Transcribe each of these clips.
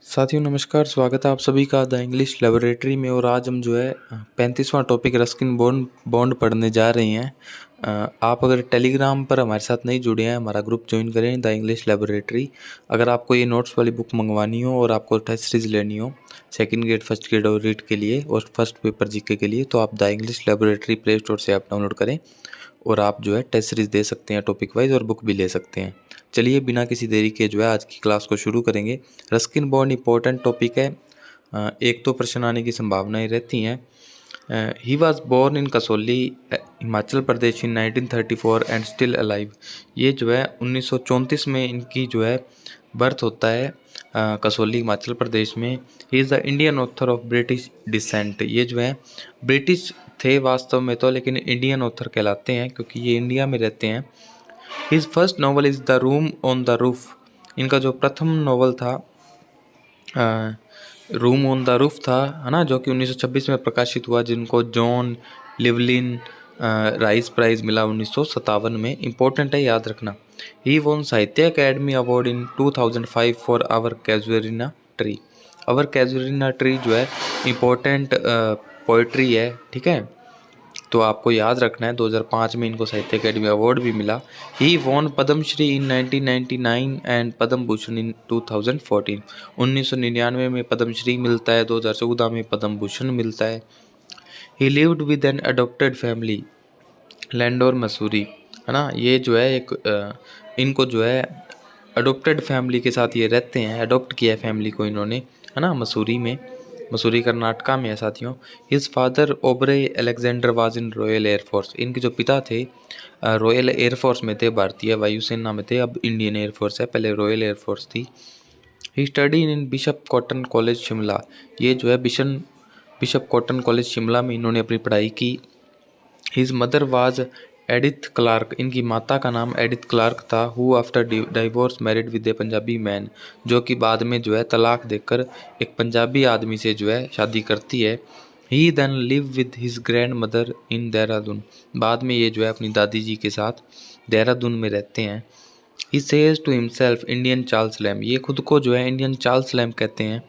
साथियों नमस्कार, स्वागत है आप सभी का द इंग्लिश लेबोरेटरी में। और आज हम जो है 35वां टॉपिक रस्किन बॉन्ड बॉन्ड पढ़ने जा रहे हैं। आप अगर टेलीग्राम पर हमारे साथ नहीं जुड़े हैं, हमारा ग्रुप ज्वाइन करें द इंग्लिश लेबोरेटरी। अगर आपको ये नोट्स वाली बुक मंगवानी हो और आपको टेस्ट सीरीज लेनी हो सेकंड ग्रेड, फर्स्ट ग्रेड और रीड के लिए और फर्स्ट पेपर जीके के लिए, तो आप the English laboratory play store से ऐप डाउनलोड करें और आप जो है टेस्ट सीरीज दे सकते हैं टॉपिक वाइज और बुक भी ले सकते हैं। चलिए बिना किसी देरी के जो है आज की क्लास को शुरू करेंगे। रस्किन बॉन्ड इंपॉर्टेंट टॉपिक है। एक तो प्रश्न आने की संभावनाएं रहती हैं। He was born in Kasauli, Himachal Pradesh in 1934 and still alive. ये जो है 1934 में इनकी जो है बर्थ होता है कसौली, हिमाचल प्रदेश में। He is the Indian author of British descent. ये जो है ब्रिटिश थे वास्तव में तो, लेकिन इंडियन ऑथर कहलाते हैं क्योंकि ये इंडिया में रहते हैं। His first novel is the room on the roof. इनका जो प्रथम नॉवल था रूम ऑन द रूफ था, है ना, जो कि 1926 में प्रकाशित हुआ, जिनको जॉन लिवलिन राइस प्राइज़ मिला 1957 में। इम्पोर्टेंट है, याद रखना। He won Sahitya Akademi award in 2005 for our casuarina tree. Our casuarina tree जो है इम्पोर्टेंट पोइट्री है, ठीक है, तो आपको याद रखना है। 2005 में इनको साहित्य अकेडमी अवार्ड भी मिला। He won Padmashri in 1999 and Padma Bhushan इन 2014। 1999 में पद्मश्री मिलता है, 2014 में पद्म भूषण मिलता है। He lived with an adopted family Landour Mussoorie, है ना। ये जो है एक इनको जो है अडोप्टेड फैमिली के साथ ये रहते हैं, अडोप्ट किया है फैमिली को इन्होंने, है ना, मसूरी में। मसूरी कर्नाटका में है साथियों। His father ओबरे Alexander was in royal air force. इनके जो पिता थे रॉयल एयरफोर्स में थे, भारतीय वायुसेना में थे, अब इंडियन एयरफोर्स है, पहले रॉयल एयरफोर्स थी। He study in bishop cotton college Shimla. ये जो है बिशप कॉटन कॉलेज शिमला में इन्होंने अपनी पढ़ाई की। His mother was Edith Clarke. इनकी माता का नाम एडिथ क्लार्क था। Who after divorce married with a Punjabi man, जो कि बाद में जो है तलाक देकर एक पंजाबी आदमी से जो है शादी करती है। He then live with his grandmother in Dehradun. बाद में ये जो है अपनी दादी जी के साथ देहरादून में रहते हैं। He says to himself Indian Charles Lamb. ये खुद को जो है इंडियन चार्ल्स लैम्ब कहते हैं।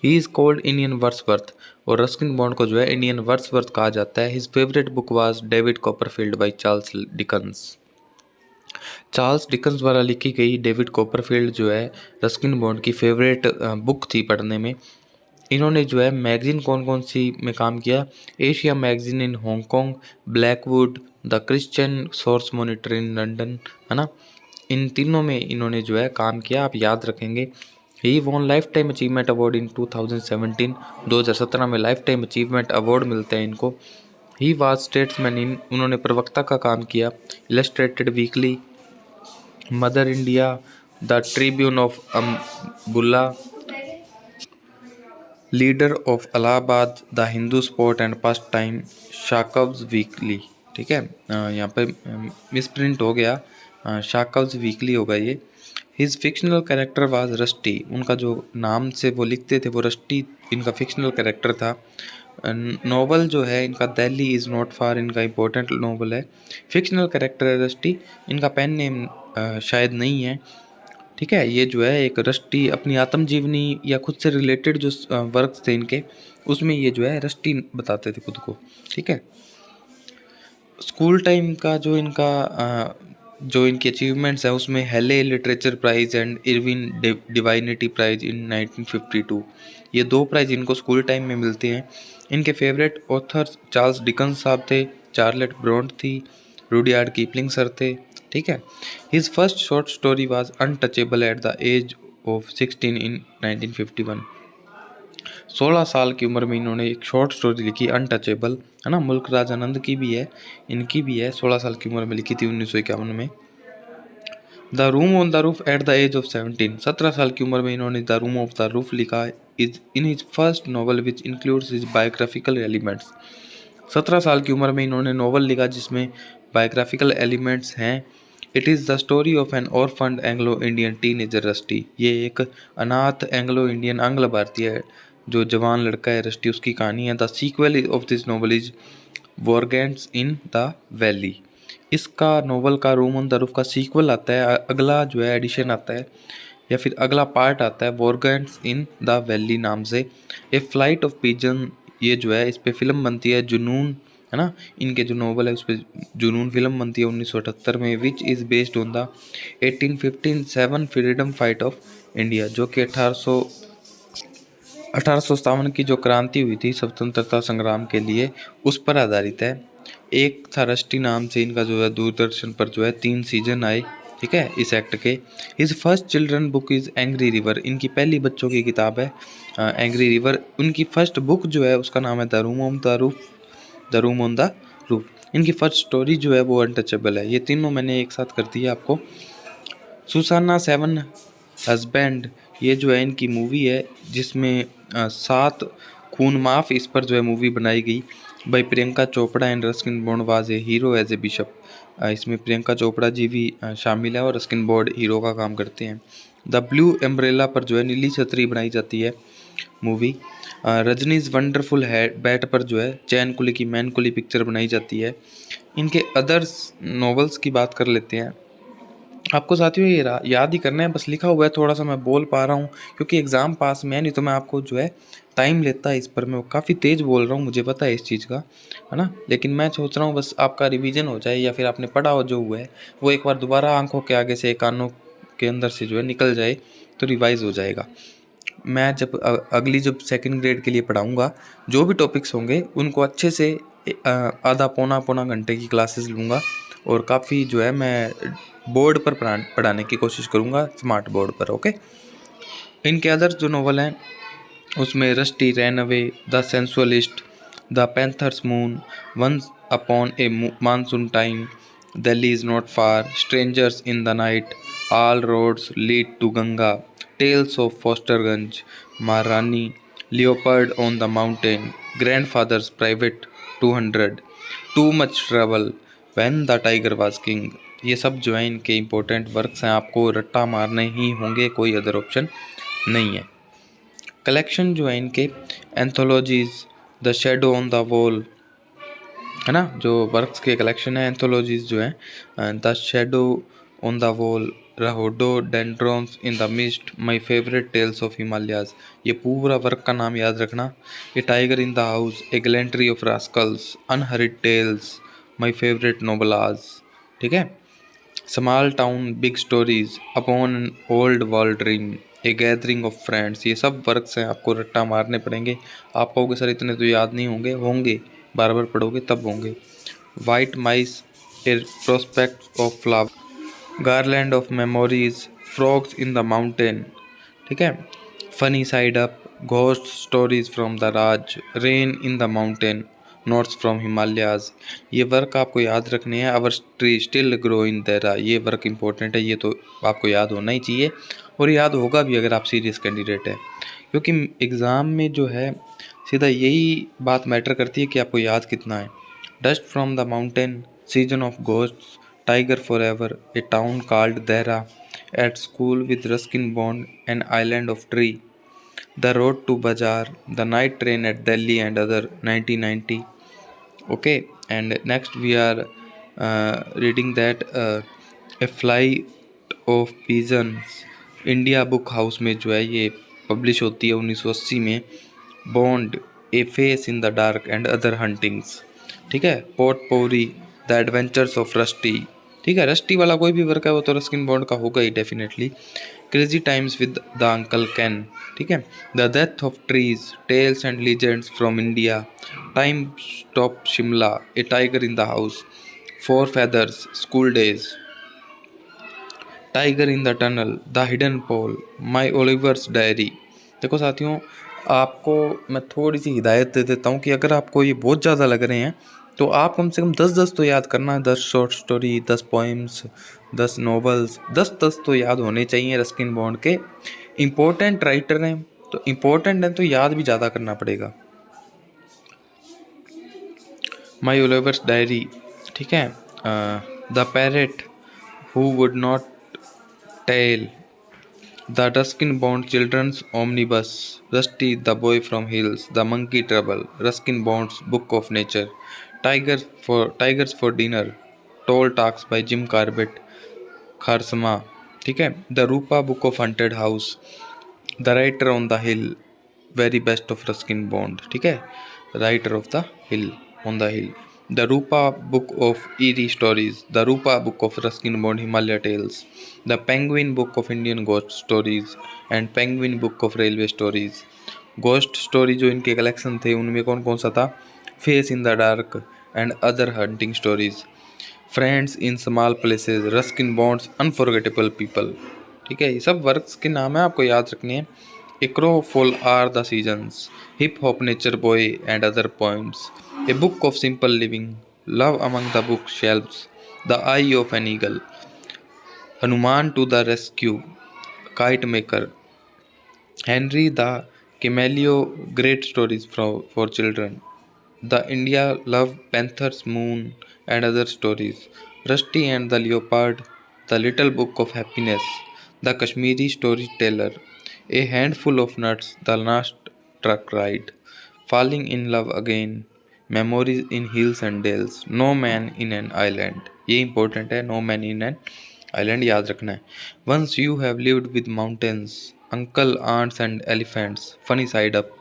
He is called Indian Wordsworth. और रस्किन बॉन्ड को जो है इंडियन वर्ड्सवर्थ कहा जाता है। His favourite book was David Copperfield by Charles Dickens. Charles Dickens द्वारा लिखी गई डेविड कॉपरफील्ड जो है रस्किन बॉन्ड की फेवरेट बुक थी पढ़ने में। इन्होंने जो है मैगज़ीन कौन कौन सी में काम किया? Asia magazine in Hong Kong, Blackwood, the Christian source monitor in London, है ना। इन तीनों में इन्होंने जो है काम किया, आप याद रखेंगे। He won lifetime achievement award in 2017। 2017 में लाइफ टाइम अचीवमेंट अवार्ड मिलता है इनको। ही वाज स्टेट्समैन इन, उन्होंने प्रवक्ता का काम किया। Illustrated weekly, mother India, the tribune of Ambala, leader of Allahabad, the Hindu sport and pastime, शाकव्स वीकली। ठीक है, यहाँ पे मिसप्रिंट हो गया, शाकव्स वीकली होगा ये। His fictional character was rusty. उनका जो नाम से वो लिखते थे वो रस्टी इनका फिक्शनल कैरेक्टर था। नॉवल जो है इनका दिल्ली इज़ नॉट फार, इनका इम्पोर्टेंट नॉवल है। फिक्शनल कैरेक्टर है रस्टी, इनका पेन नेम शायद नहीं है, ठीक है। ये जो है एक रस्टी अपनी आत्मजीवनी या खुद से रिलेटेड जो वर्क थे इनके, उसमें ये जो है रस्टी बताते थे खुद को, ठीक है। स्कूल टाइम का जो इनका जो इनकी अचीवमेंट्स है उसमें Hailey literature prize and Irwin divinity prize in 1952। ये दो प्राइज़ इनको स्कूल टाइम में मिलते हैं। इनके फेवरेट ऑथर्स चार्ल्स डिकन्स साहब थे, चार्लेट ब्रॉन्ट थी, रुडयार्ड कीपलिंग सर थे, ठीक है। His first short story was untouchable at the age of 16 in 1951। 16 साल की उम्र में इन्होंने एक शॉर्ट स्टोरी लिखी अनटचेबल, है ना। मुल्क राज आनंद की भी है, इनकी भी है, 16 साल की उम्र में लिखी थी 1951 में। The room on the roof at the age of 17। 17 साल की उम्र में इन्होंने the room of the roof लिखा is in his first novel which includes his biographical elements. 17 साल की उम्र में इन्होंने नॉवल लिखा जिसमें बायोग्राफिकल एलिमेंट्स हैं। It is the story of an orphaned Anglo Indian teenager Rusty. ये एक अनाथ एंग्लो इंडियन आंग्ल भारतीय जो जवान लड़का है रस्टी, उसकी कहानी है। The sequel of this novel is vagrants in the valley. इसका नॉवल का रूम ऑन द रूफ का सीक्वल आता है, अगला जो है एडिशन आता है या फिर अगला पार्ट आता है वॉरगेंट्स इन द वैली नाम से। ए फ्लाइट ऑफ पिजन, ये जो है इस पे फिल्म बनती है जुनून, है ना, इनके जो नॉवल है उस पर जुनून फिल्म बनती है 1978 में, which is based on the 1857 freedom fight of India, जो कि 1857 की जो क्रांति हुई थी स्वतंत्रता संग्राम के लिए, उस पर आधारित है। एक था रष्टी नाम से इनका जो है दूरदर्शन पर जो है 3 सीजन आए, ठीक है, इस एक्ट के। His first children book is angry river, इनकी पहली बच्चों की किताब है एंग्री रिवर। उनकी फर्स्ट बुक जो है उसका नाम है the room on the roof, the room on the roof. इनकी फर्स्ट स्टोरी जो है वो अनटचेबल है। ये तीनों मैंने एक साथ कर दिया आपको। सुसाना सेवन हस्बैंड, ये जो है इनकी मूवी है जिसमें 7 खून माफ़, इस पर जो है मूवी बनाई गई भाई Priyanka Chopra and Ruskin Bond was a hero as a bishop. इसमें प्रियंका चोपड़ा जी भी शामिल है और रस्किन बॉन्ड हीरो का काम करते हैं। द ब्लू एम्ब्रेला पर जो है नीली छतरी बनाई जाती है मूवी। रजनीज वंडरफुल है बैट पर जो है चैन कुली की मैन कुली पिक्चर बनाई जाती है। इनके अदर्स नॉवेल्स की बात कर लेते हैं। आपको साथियों ये याद ही करना है, बस लिखा हुआ है, थोड़ा सा मैं बोल पा रहा हूँ क्योंकि एग्ज़ाम पास में है, नहीं तो मैं आपको जो है टाइम लेता है इस पर। मैं काफ़ी तेज़ बोल रहा हूँ, मुझे पता है इस चीज़ का, है ना, लेकिन मैं सोच रहा हूँ बस आपका रिवीजन हो जाए या फिर आपने पढ़ा हो जो हुआ है वो एक बार दोबारा आंखों के आगे से कानों के अंदर से जो है निकल जाए तो रिवाइज़ हो जाएगा। मैं जब अगली जब सेकंड ग्रेड के लिए पढ़ाऊँगा, जो भी टॉपिक्स होंगे उनको अच्छे से आधा पौना घंटे की क्लासेस लूँगा और काफ़ी जो है मैं बोर्ड पर पढ़ाने की कोशिश करूँगा, स्मार्ट बोर्ड पर। ओके, इनके अदर जो नॉवल हैं उसमें Rusty ran away, the sensualist, the panther's moon, once upon a monsoon time, Delhi is not far, strangers in the night, all roads lead to Ganga, tales of Fosterganj, Maharani, leopard on the mountain, grandfather's private 200, too much travel, when the tiger was king. ये सब जो है इनके important works हैं, आपको रट्टा मारने ही होंगे, कोई अदर ऑप्शन नहीं है। कलेक्शन जो है इनके anthologies, the shadow on the wall, है ना, जो वर्क्स के कलेक्शन है एंथोलॉजीज़ जो हैं, the shadow on the wall, rhododendrons in the mist, my favourite tales of Himalayas. ये पूरा वर्क का नाम याद रखना। A tiger in the house, a gallantry of rascals, unheard tales, my favourite novellas, ठीक है। Small town big stories, upon an old world dream, a gathering of friends. ये सब वर्क्स हैं, आपको रट्टा मारने पड़ेंगे। आप कहोगे सर इतने तो याद नहीं होंगे, होंगे, बार बार पढ़ोगे तब होंगे। White mice, a prospect of flower, garland of memories, frogs in the mountain, ठीक है। Funny side up, ghost stories from the Raj, rain in the mountain, notes from Himalayas. ये वर्क आपको याद रखने हैं। Our tree still grow in Dehra, ये work important है, ये तो आपको याद होना ही चाहिए और याद होगा भी अगर आप सीरियस कैंडिडेट है, क्योंकि एग्ज़ाम में जो है सीधा यही बात मैटर करती है कि आपको याद कितना है। Dust from the mountain, season of ghosts, tiger for ever, a town called Dehra, at school with Ruskin Bond, an island of tree, the road to bazaar, the night train at Delhi and other 1990। Okay, and next we are reading that a flight of pigeons, India book house में जो है ये publish होती है 1980 में। Bond, a face in the dark and other hauntings, ठीक है। Port पोरी, द एडवेंचर्स ऑफ रस्टी, ठीक है। रस्टी वाला कोई भी वर्क है वो तो रस्किन बॉन्ड का होगा ही definitely. Crazy times with the uncle Ken, ठीक है। The death of trees, tales and legends from India, time stop Shimla, a tiger in the house, four feathers, school days, tiger in the tunnel, the hidden pool, my Oliver's diary. देखो साथियों, आपको मैं थोड़ी सी हिदायत दे देता हूँ कि अगर आपको ये बहुत ज़्यादा लग रहे हैं तो आप कम से कम 10-10 तो याद करना है। 10 शॉर्ट स्टोरी, 10 पोइम्स, 10 नॉवेल्स, 10-10 तो याद होने चाहिए। रस्किन बॉन्ड के इम्पोर्टेंट राइटर हैं, तो इम्पोर्टेंट हैं तो याद भी ज़्यादा करना पड़ेगा। माई ओलिवर्स डायरी, ठीक है। The parrot who would not tell, the Ruskin Bond children's omnibus, Rusty the boy from hills, the monkey trouble, Ruskin Bond's book of nature, tigers for dinner, tall talks by Jim Corbett, खारसमा, ठीक है। The Rupa book of haunted house, the writer on the hill, very best of Ruskin Bond. ठीक है, writer of the hill, on the hill. The Rupa book of eerie stories, the Rupa book of Ruskin Bond Himalaya tales, the Penguin book of Indian ghost stories and Penguin book of railway stories. गोस्ट स्टोरी जो इनके collection थे उनमें कौन कौन सा था? Face in the dark and other haunting stories, friends in small places, Ruskin Bond's unforgettable people. ठीक है, ये सब वर्क्स के नाम है, आपको याद रखनी है। Across fall are the seasons, hip hop nature boy and other poems, a book of simple living, love among the bookshelves, the eye of an eagle, Hanuman to the rescue, kite maker, Henry the chameleon, great stories for children, The India Love, Panthers, Moon and Other Stories, Rusty and the Leopard, The Little Book of Happiness, The Kashmiri Storyteller, A Handful of Nuts, The Last Truck Ride, Falling in Love Again, Memories in Hills and Dales, No Man in an Island। ये important है, No Man in an Island याद रखना है। Once you have lived with mountains, uncle, aunts and elephants, funny side up,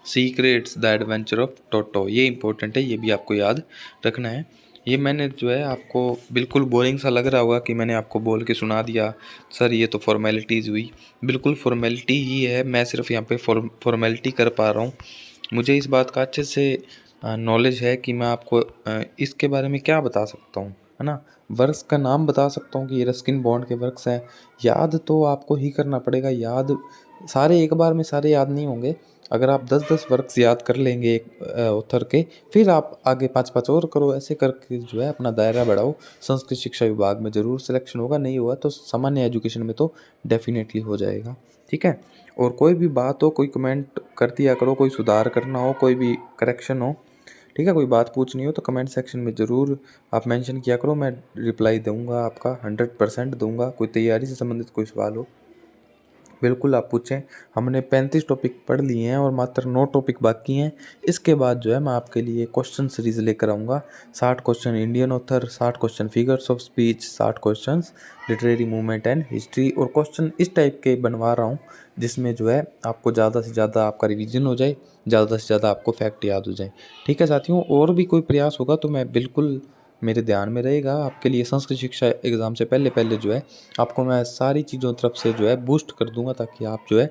secrets the adventure of Toto. ये important है, ये भी आपको याद रखना है। ये मैंने जो है आपको बिल्कुल बोरिंग सा लग रहा होगा कि मैंने आपको बोल के सुना दिया सर, ये तो फॉर्मेलिटीज़ हुई। बिल्कुल फॉर्मेलिटी ही है, मैं सिर्फ यहाँ पे फॉर्मेलिटी कर पा रहा हूँ। मुझे इस बात का अच्छे से नॉलेज है कि मैं आपको इसके बारे में क्या बता सकता हूँ, है ना। वर्क्स का नाम बता सकता हूँ कि ये रस्किन बॉन्ड के वर्क्स हैं। याद तो आपको ही करना पड़ेगा, याद सारे एक बार में सारे याद नहीं होंगे। अगर आप 10-10 वर्क्स याद कर लेंगे एक ऑथर के, फिर आप आगे 5-5 और करो, ऐसे करके जो है अपना दायरा बढ़ाओ। संस्कृत शिक्षा विभाग में ज़रूर सिलेक्शन होगा, नहीं हुआ तो सामान्य एजुकेशन में तो डेफिनेटली हो जाएगा। ठीक है, और कोई भी बात हो, कोई कमेंट कर दिया करो, कोई सुधार करना हो, कोई भी करेक्शन हो, ठीक है, कोई बात पूछनी हो तो कमेंट सेक्शन में ज़रूर आप मेंशन किया करो, मैं रिप्लाई दूंगा, आपका 100% दूंगा। कोई तैयारी से संबंधित कोई सवाल हो बिल्कुल आप पूछें। हमने 35 टॉपिक पढ़ लिए हैं और मात्र 9 टॉपिक बाकी हैं। इसके बाद जो है मैं आपके लिए क्वेश्चन सीरीज़ लेकर आऊँगा। 60 question Indian author, 60 question figures of speech, 60 question literary movement and history, और क्वेश्चन इस टाइप के बनवा रहा हूँ जिसमें जो है आपको ज़्यादा से ज़्यादा आपका रिवीजन हो जाए, ज़्यादा से ज़्यादा आपको फैक्ट याद हो जाए। ठीक है साथियों, और भी कोई प्रयास होगा तो मैं बिल्कुल, मेरे ध्यान में रहेगा आपके लिए। संस्कृत शिक्षा एग्ज़ाम से पहले पहले जो है आपको मैं सारी चीज़ों तरफ से जो है बूस्ट कर दूंगा, ताकि आप जो है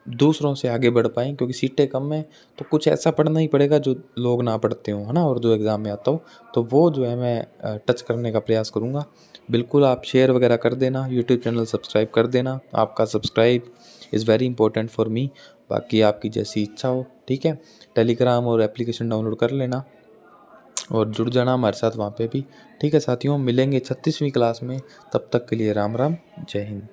दूसरों से आगे बढ़ पाएँ, क्योंकि सीटें कम हैं तो कुछ ऐसा पढ़ना ही पड़ेगा जो लोग ना पढ़ते हों, है ना, और जो एग्ज़ाम में आता हो, तो वो जो है मैं टच करने का प्रयास करूँगा। बिल्कुल आप शेयर वगैरह कर देना, यूट्यूब चैनल सब्सक्राइब कर देना, आपका subscribe is very important for me. बाकी आपकी जैसी इच्छा हो, ठीक है। टेलीग्राम और एप्लीकेशन डाउनलोड कर लेना और जुड़ जाना हमारे साथ वहाँ पे भी। ठीक है साथियों, मिलेंगे 36वीं क्लास में, तब तक के लिए राम राम, जय हिंद।